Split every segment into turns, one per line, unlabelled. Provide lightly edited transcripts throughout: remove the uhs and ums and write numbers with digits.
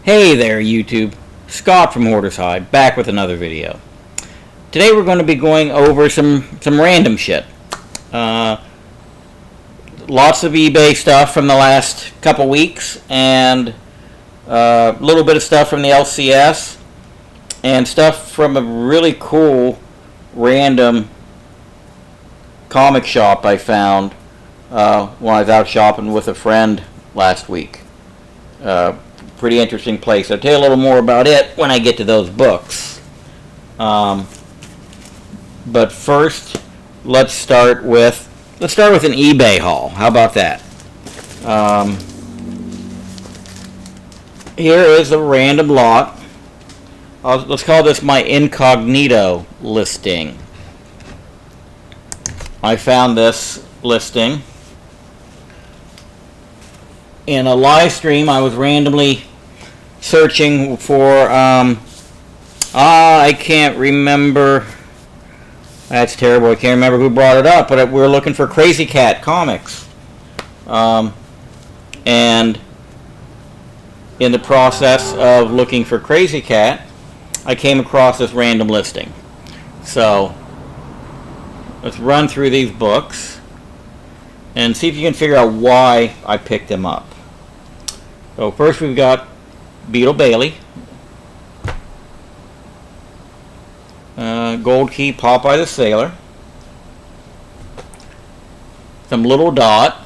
Hey there YouTube, Scott from Hoarder's Hide, back with another video. Today we're going to be going over some random shit. Lots of eBay stuff from the last couple weeks, and a little bit of stuff from the LCS, and stuff from a really cool random comic shop I found when I was out shopping with a friend last week. Pretty interesting place. I'll tell you a little more about it when I get to those books. But first, let's start with an eBay haul. How about that? Here is a random lot. Let's call this my incognito listing. I found this listing in a live stream. I was randomly searching for I can't remember, that's terrible, I can't remember who brought it up, but we were looking for Crazy Cat comics, and in the process of looking for Crazy Cat, I came across this random listing. So let's run through these books and see if you can figure out why I picked them up. So first we've got Beetle Bailey, Gold Key, Popeye the Sailor, some Little Dot,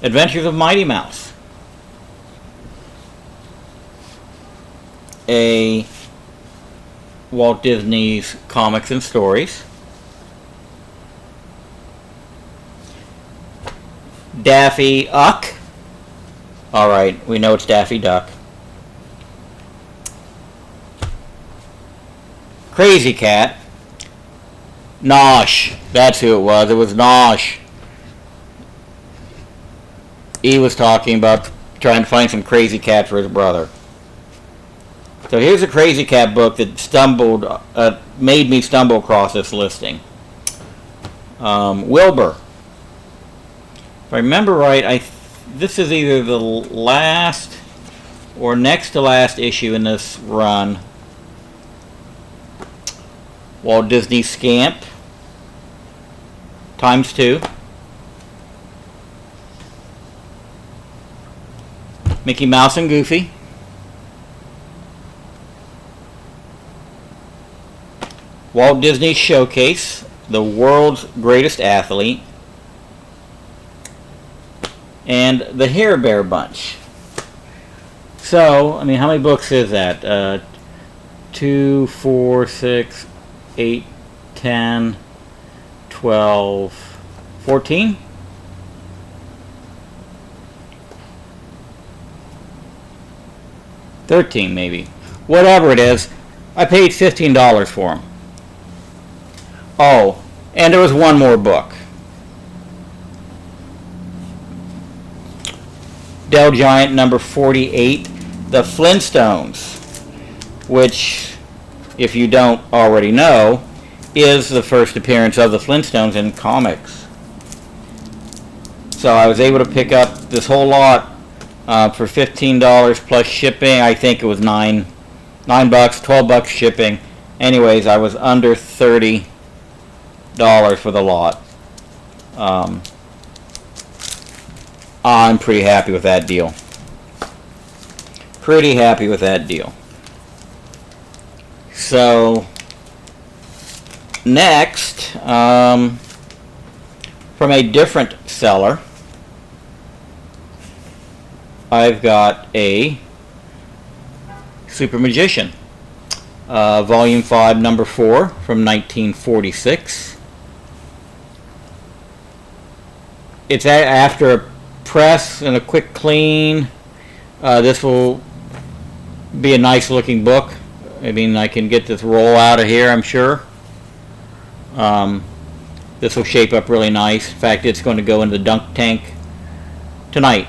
Adventures of Mighty Mouse, a Walt Disney's Comics and Stories, Daffy Duck. Alright, we know it's Daffy Duck. Crazy Cat. Nosh. That's who it was. It was Nosh. He was talking about trying to find some Crazy Cat for his brother. So here's a Crazy Cat book that made me stumble across this listing. Wilbur. If I remember right, this is either the last or next to last issue in this run. Walt Disney Scamp ×2. Mickey Mouse and Goofy. Walt Disney Showcase, The World's Greatest Athlete. And the Hair Bear Bunch. So, I mean, how many books is that? 2, 4, 6, 8, 10, 12, 14? $13 maybe. Whatever it is, I paid $15 for them. Oh, and there was one more book. Dell Giant number 48, The Flintstones, which, if you don't already know, is the first appearance of the Flintstones in comics. So I was able to pick up this whole lot for $15 plus shipping. I think it was $9, $12 shipping. Anyways, I was under $30 for the lot. I'm pretty happy with that deal. Pretty happy with that deal. So, next, from a different seller, I've got a Super Magician, Volume 5, Number 4, from 1946. It's after a press and a quick clean. This will be a nice looking book. I mean, I can get this roll out of here, I'm sure. This will shape up really nice. In fact, it's going to go in the dunk tank tonight.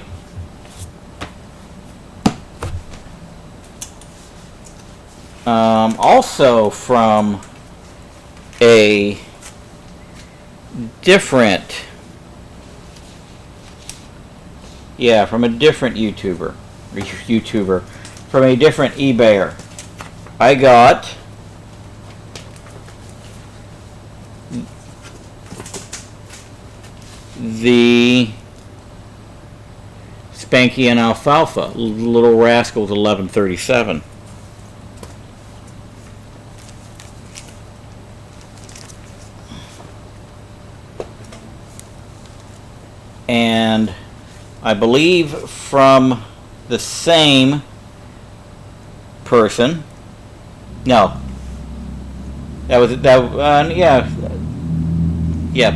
Also from a Yeah, from a different YouTuber. From a different eBayer. I got the Spanky and Alfalfa, Little Rascals 1137. And I believe from the same person. No, that was yeah, yep,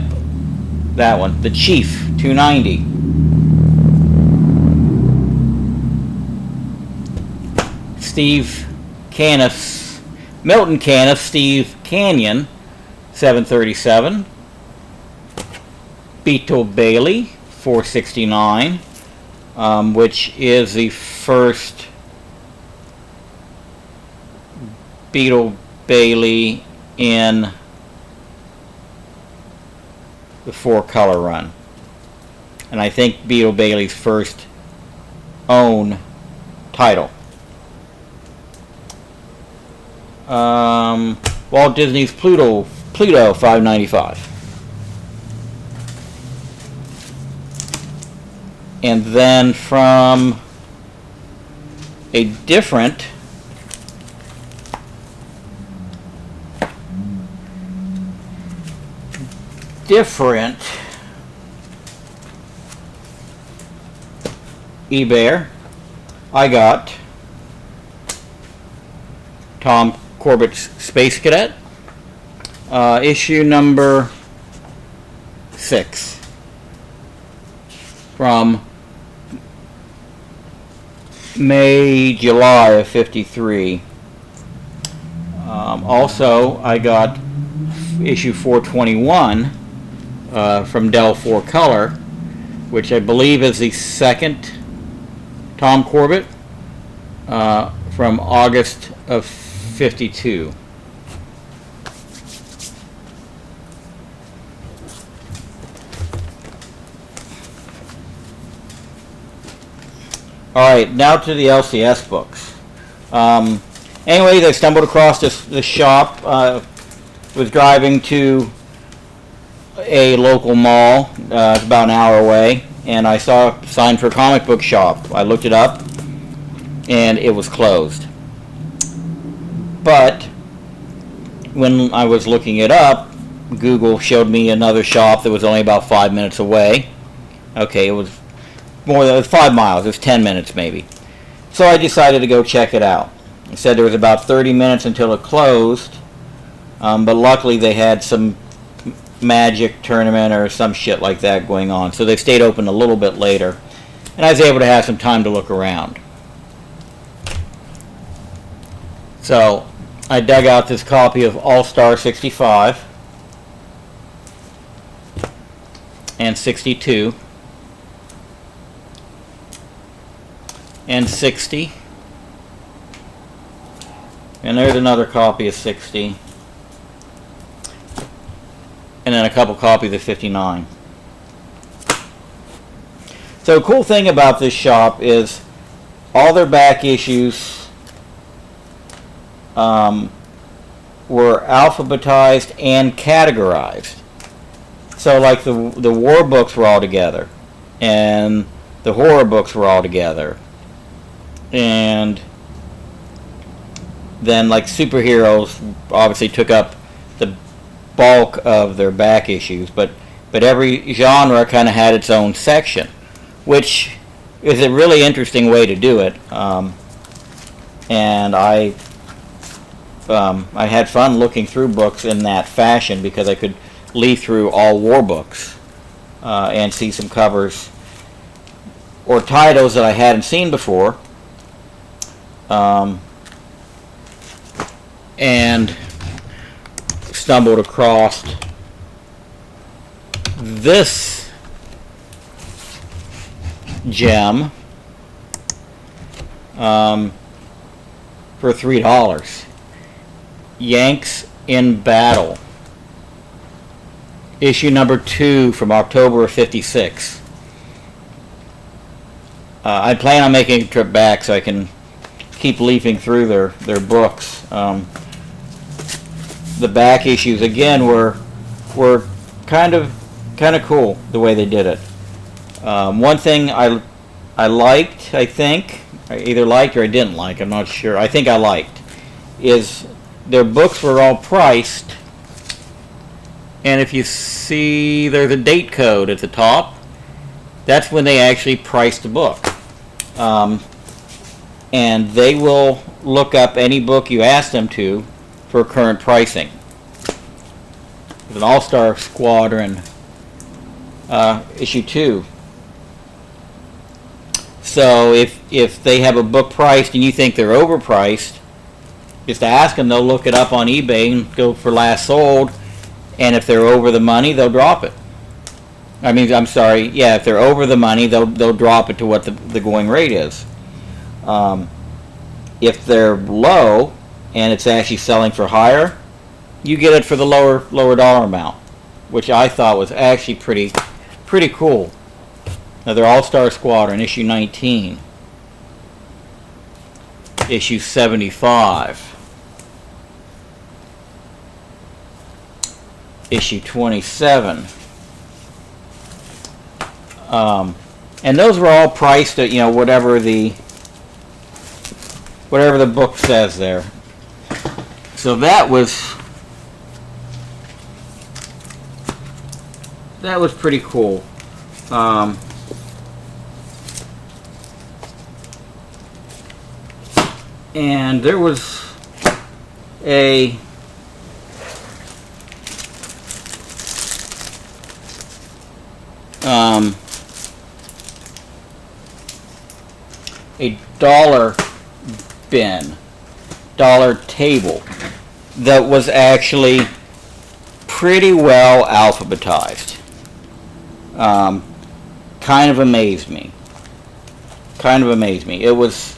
that one. The Chief 290. Steve Caniff, Milton Caniff, Steve Canyon 737. Beetle Bailey 469, which is the first Beetle Bailey in the 4-color run, and I think Beetle Bailey's first own title. Walt Disney's Pluto 595. And then from a different eBayer, I got Tom Corbett's Space Cadet, issue number 6 from July of 53. Also, I got issue 421 from Dell 4-color, which I believe is the second Tom Corbett from August of 52. Alright, now to the LCS books. Anyways, I stumbled across this shop. Was driving to a local mall. It's about an hour away. And I saw a sign for a comic book shop. I looked it up, and it was closed. But when I was looking it up, Google showed me another shop that was only about 5 minutes away. Okay, it was more than 5 miles. It was 10 minutes maybe. So I decided to go check it out. It said there was about 30 minutes until it closed, but luckily they had some magic tournament or some shit like that going on, so they stayed open a little bit later, and I was able to have some time to look around. So I dug out this copy of All-Star 65 and 62 and 60, and there's another copy of 60, and then a couple copies of 59. So the cool thing about this shop is all their back issues were alphabetized and categorized. So like the war books were all together, and the horror books were all together, and then like superheroes obviously took up the bulk of their back issues, but every genre kind of had its own section, which is a really interesting way to do it. And I had fun looking through books in that fashion because I could leaf through all war books and see some covers or titles that I hadn't seen before. And stumbled across this gem for $3. Yanks in Battle, issue number 2 from October of 56. I plan on making a trip back so I can keep leafing through their books. The back issues again were kind of cool the way they did it. One thing I liked, I think, I either liked or I didn't like, I'm not sure. I think I liked, is their books were all priced, and if you see there's a date code at the top, that's when they actually priced the book. And they will look up any book you ask them to for current pricing. There's an All-Star Squadron issue 2. So if they have a book priced and you think they're overpriced, just ask them. They'll look it up on eBay and go for last sold, and if they're over the money, they'll drop it. If they're over the money, they'll drop it to what the going rate is. If they're low and it's actually selling for higher, you get it for the lower dollar amount, which I thought was actually pretty cool. Another All-Star Squadron, issue 19, issue 75, issue 27. And those were all priced at, whatever the book says there. So that was pretty cool. And there was a dollar table that was actually pretty well alphabetized. Kind of amazed me. It was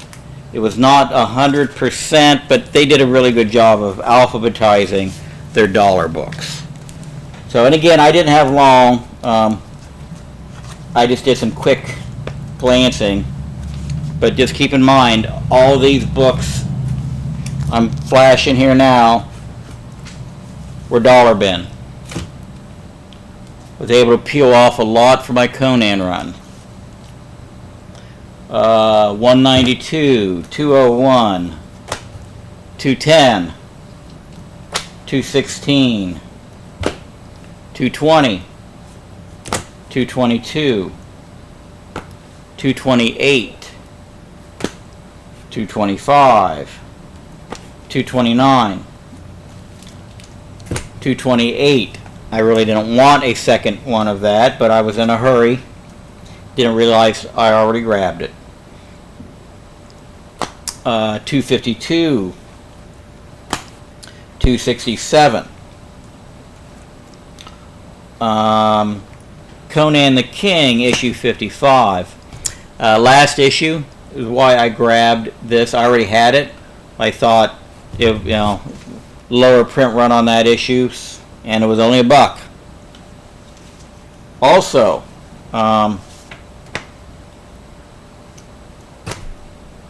not 100%, but they did a really good job of alphabetizing their dollar books. So, and again, I didn't have long. I just did some quick glancing. But just keep in mind, all these books I'm flashing here now were dollar bin. Was able to peel off a lot for my Conan run. 192, 201, 210, 216, 220, 222, 228, 225, 229, 228. I really didn't want a second one of that, but I was in a hurry. Didn't realize I already grabbed it. 252, 267. Conan the King, issue 55. Last issue is why I grabbed this. I already had it. I thought, lower print run on that issue, and it was only $1. Also,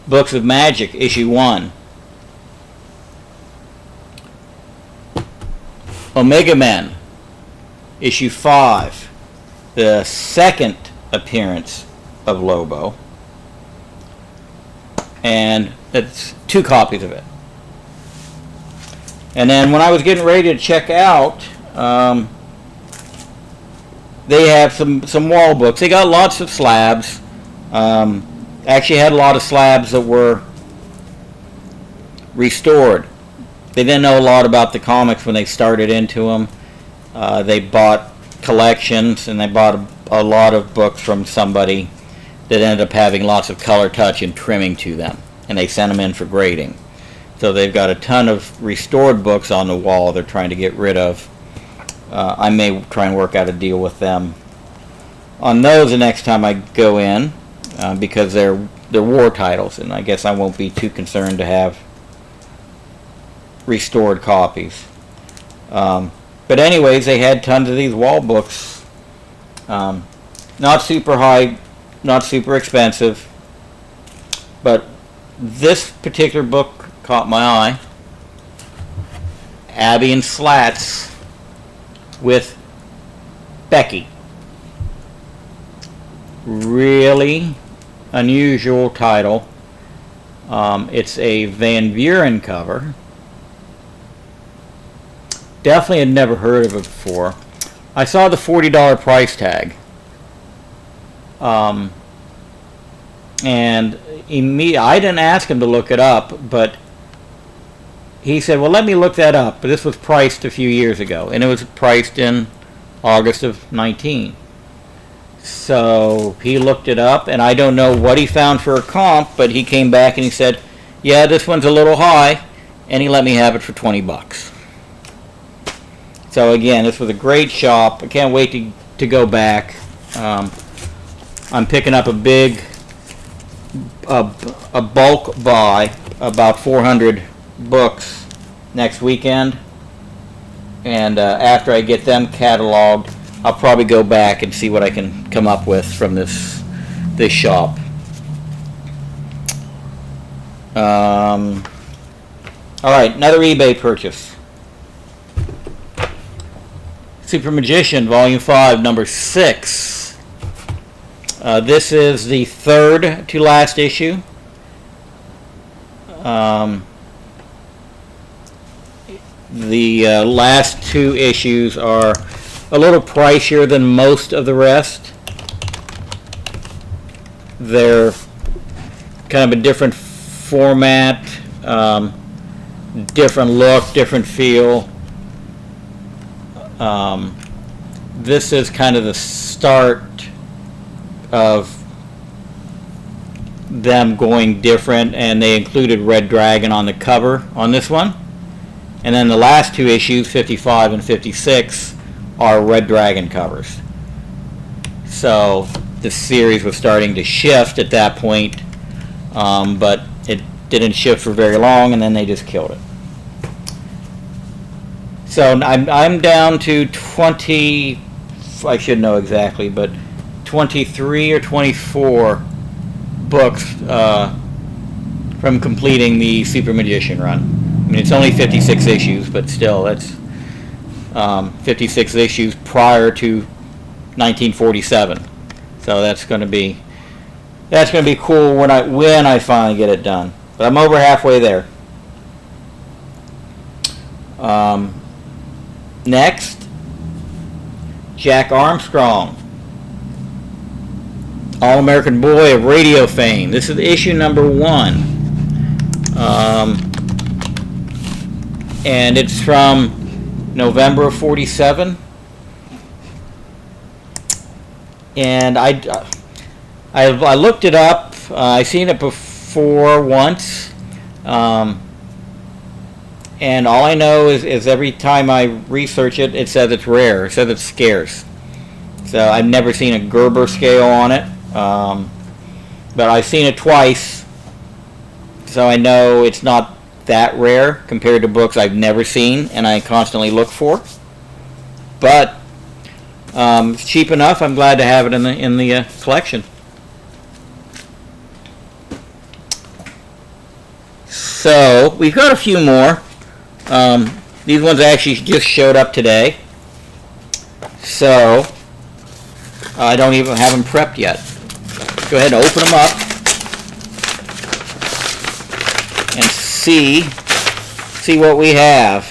Books of Magic, issue 1. Omega Men, issue 5. The second appearance of Lobo. And it's 2 copies of it. And then when I was getting ready to check out, they have some wall books. They got lots of slabs. Actually had a lot of slabs that were restored. They didn't know a lot about the comics when they started into them. They bought collections, and they bought a lot of books from somebody that ended up having lots of color touch and trimming to them, and they sent them in for grading. So they've got a ton of restored books on the wall they're trying to get rid of. I may try and work out a deal with them on those the next time I go in, because they're war titles, and I guess I won't be too concerned to have restored copies. But anyways, they had tons of these wall books. Not super high, not super expensive. But this particular book caught my eye. Abby and Slats with Becky. Really unusual title. It's a Van Buren cover. Definitely had never heard of it before. I saw the $40 price tag. And I didn't ask him to look it up, but he said, well, let me look that up. But this was priced a few years ago, and it was priced in August of 19. So he looked it up, and I don't know what he found for a comp, but he came back and he said, yeah, this one's a little high, and he let me have it for 20 bucks. So again, this was a great shop. I can't wait to go back. I'm picking up a big a bulk buy, about 400 books next weekend, and after I get them cataloged, I'll probably go back and see what I can come up with from this shop. All right, another eBay purchase. Super Magician, Volume 5, Number 6. This is the third to last issue. The last two issues are a little pricier than most of the rest. They're kind of a different format, different look, different feel. This is kind of the start of them going different, and they included Red Dragon on the cover on this one. And then the last two issues, 55 and 56, are Red Dragon covers. So the series was starting to shift at that point, but it didn't shift for very long, and then they just killed it. So I'm down to 20, I should know exactly, but 23 or 24 books from completing the Super Magician run. I mean, it's only 56 issues, but still, that's 56 issues prior to 1947. So that's going to be cool when I finally get it done. But I'm over halfway there. Next, Jack Armstrong, All-American Boy of Radio fame. This is issue number 1. And it's from November of 47. And I looked it up. I've seen it before once. And all I know is every time I research it, it says it's rare. It says it's scarce. So I've never seen a Gerber scale on it. But I've seen it twice. So I know it's not that rare compared to books I've never seen and I constantly look for. But it's cheap enough. I'm glad to have it in the collection. So we've got a few more. These ones actually just showed up today, so I don't even have them prepped yet. Go ahead and open them up and see what we have.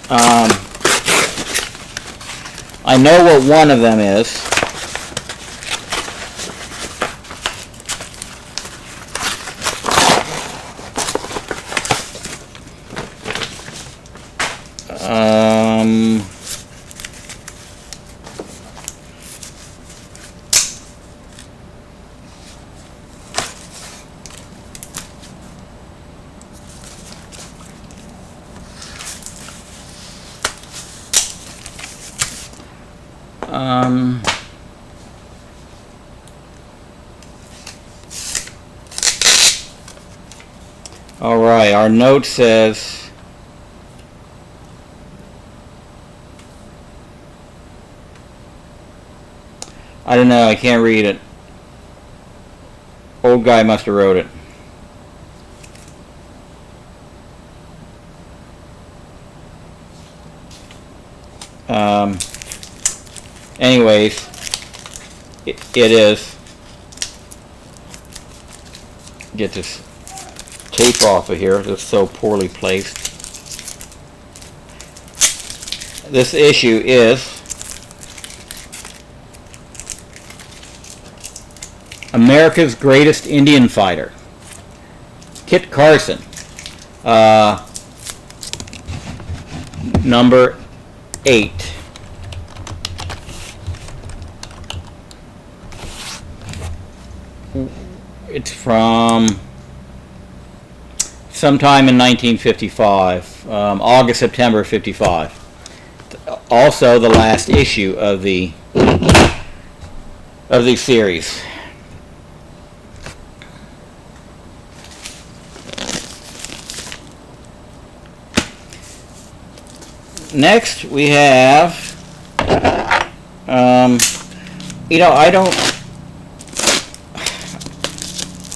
I know what one of them is. All right, our note says I don't know, I can't read it. old guy must have wrote it. Anyways, it is. Get this tape off of here. It's so poorly placed. This issue is America's Greatest Indian Fighter, Kit Carson, number 8. It's from sometime in 1955, August, September 55. Also the last issue of the series. Next we have,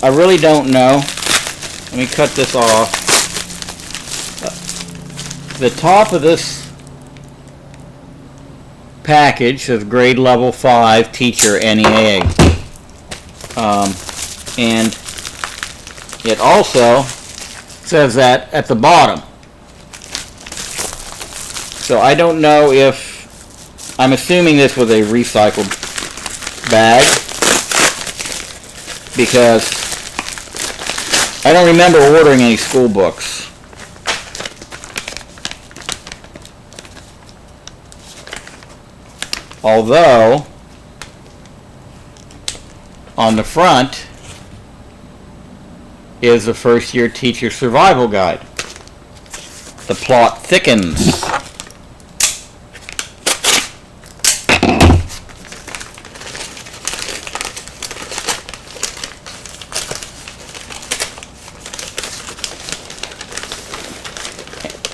I really don't know. Let me cut this off. The top of this package says grade level 5 teacher NEA. And it also says that at the bottom. So I don't know if, I'm assuming this was a recycled bag, because I don't remember ordering any school books. Although, on the front is the first year teacher survival guide. The plot thickens.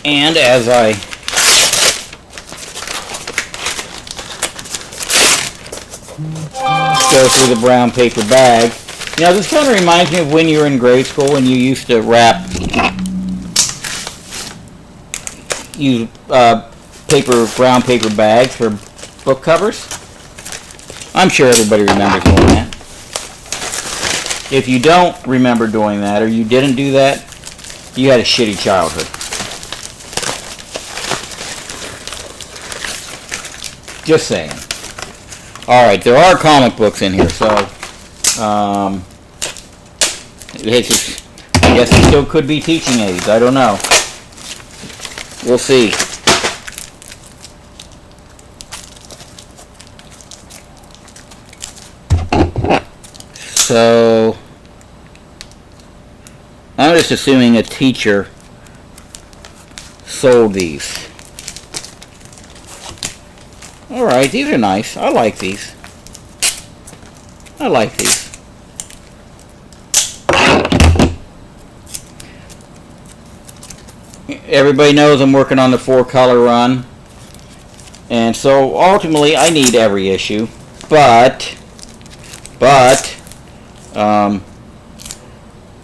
And as I go through the brown paper bag, this kind of reminds me of when you were in grade school when you used to use brown paper bags for book covers. I'm sure everybody remembers doing that. If you don't remember doing that, or you didn't do that, you had a shitty childhood. Just saying. Alright, there are comic books in here, so I guess it still could be teaching aids. I don't know. We'll see. So I'm just assuming a teacher sold these. Alright, these are nice. I like these. I like these. Everybody knows I'm working on the 4-color run. And so ultimately I need every issue. But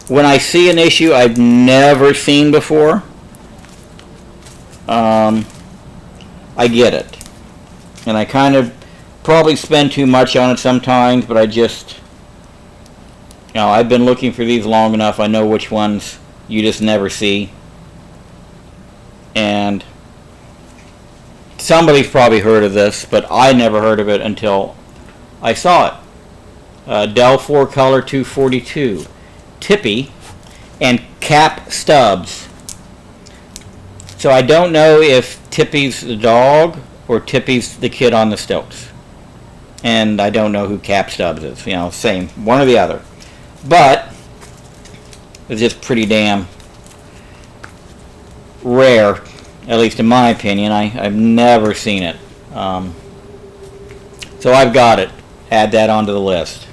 when I see an issue I've never seen before, I get it. And I kind of probably spend too much on it sometimes, but I just, I've been looking for these long enough. I know which ones you just never see. And somebody's probably heard of this, but I never heard of it until I saw it. Dell 4-color 242, Tippy, and Cap Stubbs. So I don't know if Tippy's the dog or Tippy's the kid on the stilts. And I don't know who Cap Stubbs is. Same. One or the other. But it's just pretty damn rare, at least in my opinion. I've never seen it. So I've got it. Add that onto the list.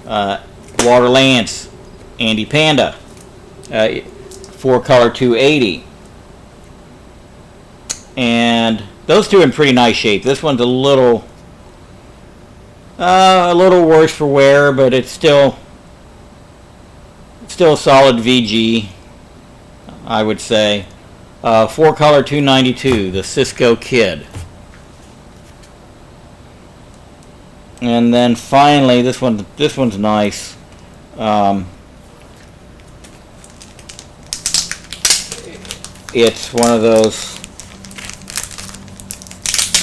Walter Lance, Andy Panda, 4-color 280. And those two are in pretty nice shape. This one's a little A little worse for wear, but it's still a solid VG, I would say. 4-color 292, the Cisco Kid. And then finally, this one's nice. It's one of those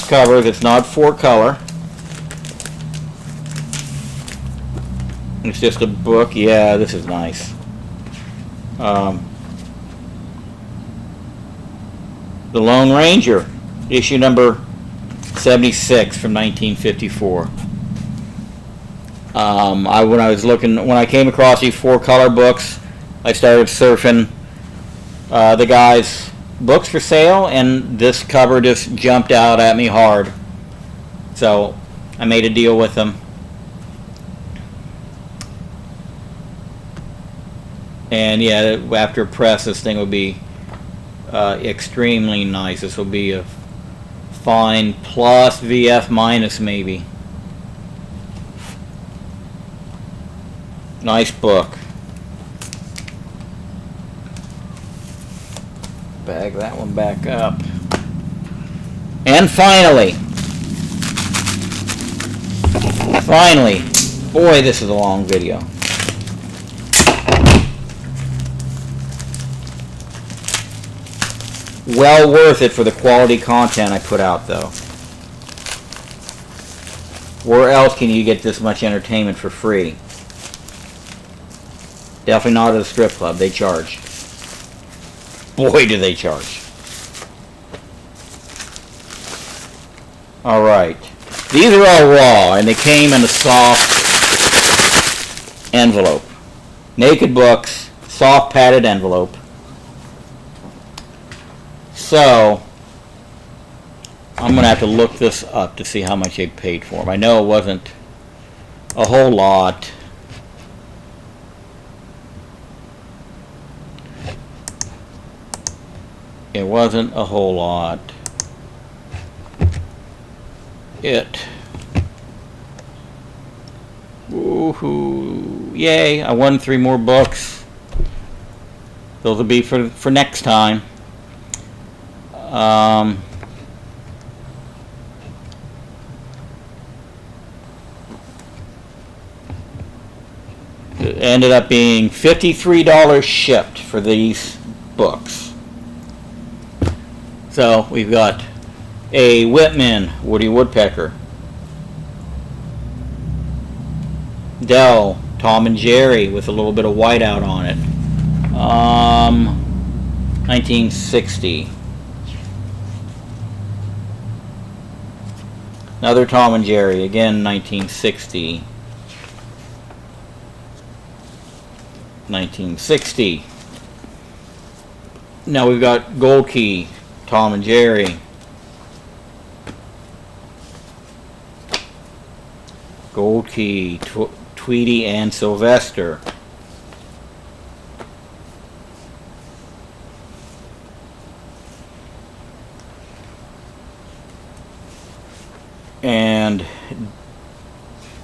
covers. It's not 4-color. It's just a book. Yeah, this is nice. The Lone Ranger, issue number 76 from 1954. When I came across these 4-color books, I started surfing the guy's books for sale, and this cover just jumped out at me hard. So I made a deal with them. And yeah, after press, this thing will be extremely nice. This will be a fine plus, VF minus maybe. Nice book. Bag that one back up. And finally, boy, this is a long video. Well worth it for the quality content I put out, though. Where else can you get this much entertainment for free? Definitely not at a strip club. They charge. Boy, do they charge. Alright. These are all raw, and they came in a soft envelope. Naked Books, soft padded envelope. So, I'm going to have to look this up to see how much they paid for them. I know it wasn't a whole lot. It wasn't a whole lot. Woohoo! Yay! I won 3 more books. Those will be for next time. It ended up being $53 shipped for these books. So we've got a Whitman Woody Woodpecker, Dell Tom and Jerry with a little bit of whiteout on it, 1960. Another Tom and Jerry, again 1960. 1960. Now we've got Gold Key, Tom and Jerry. Gold Key, Tweety and Sylvester. And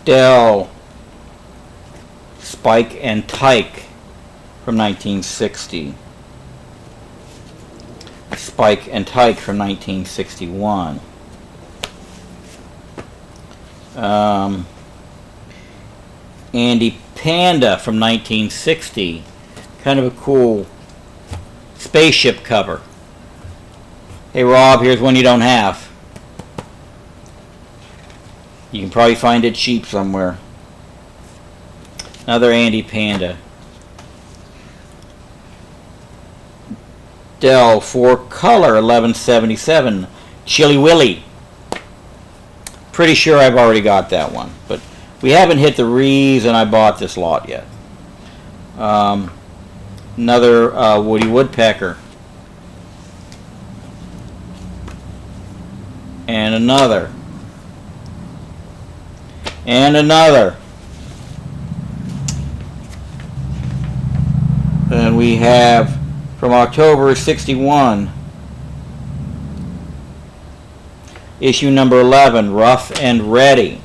Dell, Spike and Tyke from 1960. Spike and Tyke from 1961. Andy Panda from 1960. Kind of a cool spaceship cover. Hey Rob, here's one you don't have. You can probably find it cheap somewhere. Another Andy Panda. Dell 4-color 1177. Chilly Willy. Pretty sure I've already got that one, but we haven't hit the reason I bought this lot yet. Another Woody Woodpecker. And another. And another. And we have from October 61, issue number 11, Rough and Ready.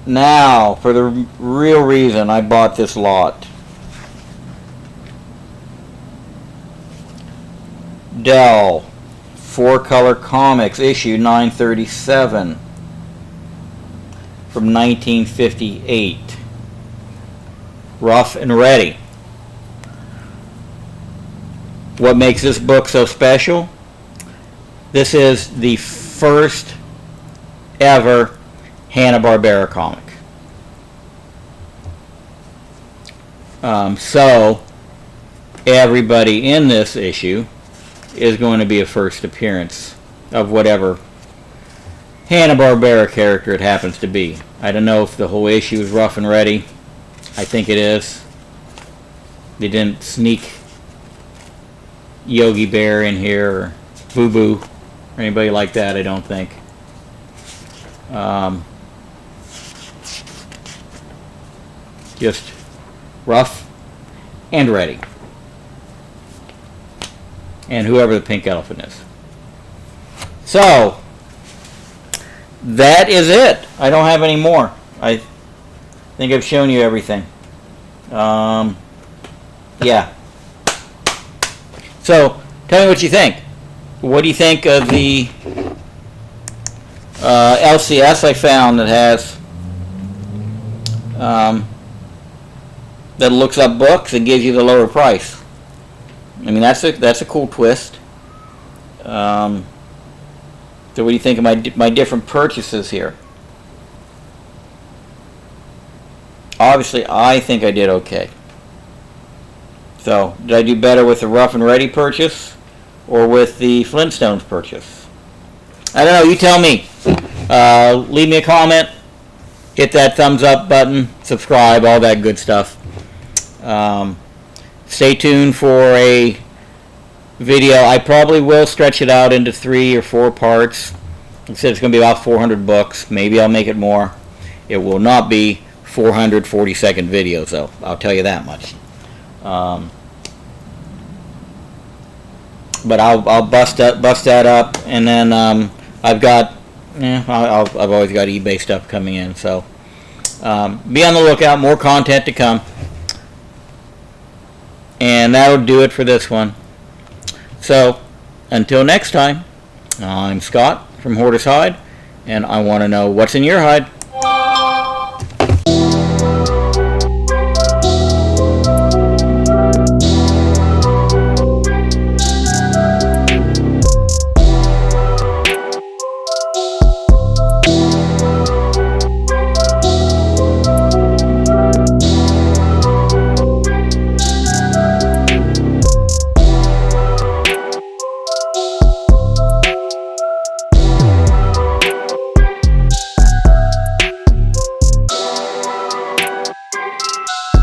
Now, for the real reason I bought this lot. Dell 4-color comics, issue 937 from 1958. Rough and Ready. What makes this book so special? This is the first ever Hanna-Barbera comic. So everybody in this issue is going to be a first appearance of whatever Hanna-Barbera character it happens to be. I don't know if the whole issue is Rough and Ready. I think it is. They didn't sneak Yogi Bear in here or Boo Boo or anybody like that, I don't think. Just Rough and Ready. And whoever the pink elephant is. So, that is it. I don't have any more. I think I've shown you everything. Yeah. So, tell me what you think. What do you think of the LCS I found that has that looks up books and gives you the lower price? I mean, that's a cool twist. So what do you think of my different purchases here? Obviously, I think I did okay. So, did I do better with the Rough and Ready purchase or with the Flintstones purchase? I don't know. You tell me. Leave me a comment. Hit that thumbs up button. Subscribe. All that good stuff. Stay tuned for a video. I probably will stretch it out into 3 or 4 parts. Like I said, it's going to be about 400 books. Maybe I'll make it more. It will not be 440-second videos, though. I'll tell you that much. But I'll bust that up, and then I've got I've always got eBay stuff coming in. So be on the lookout. More content to come. And that'll do it for this one. So, until next time, I'm Scott from Hoarder's Hide, and I want to know what's in your hide.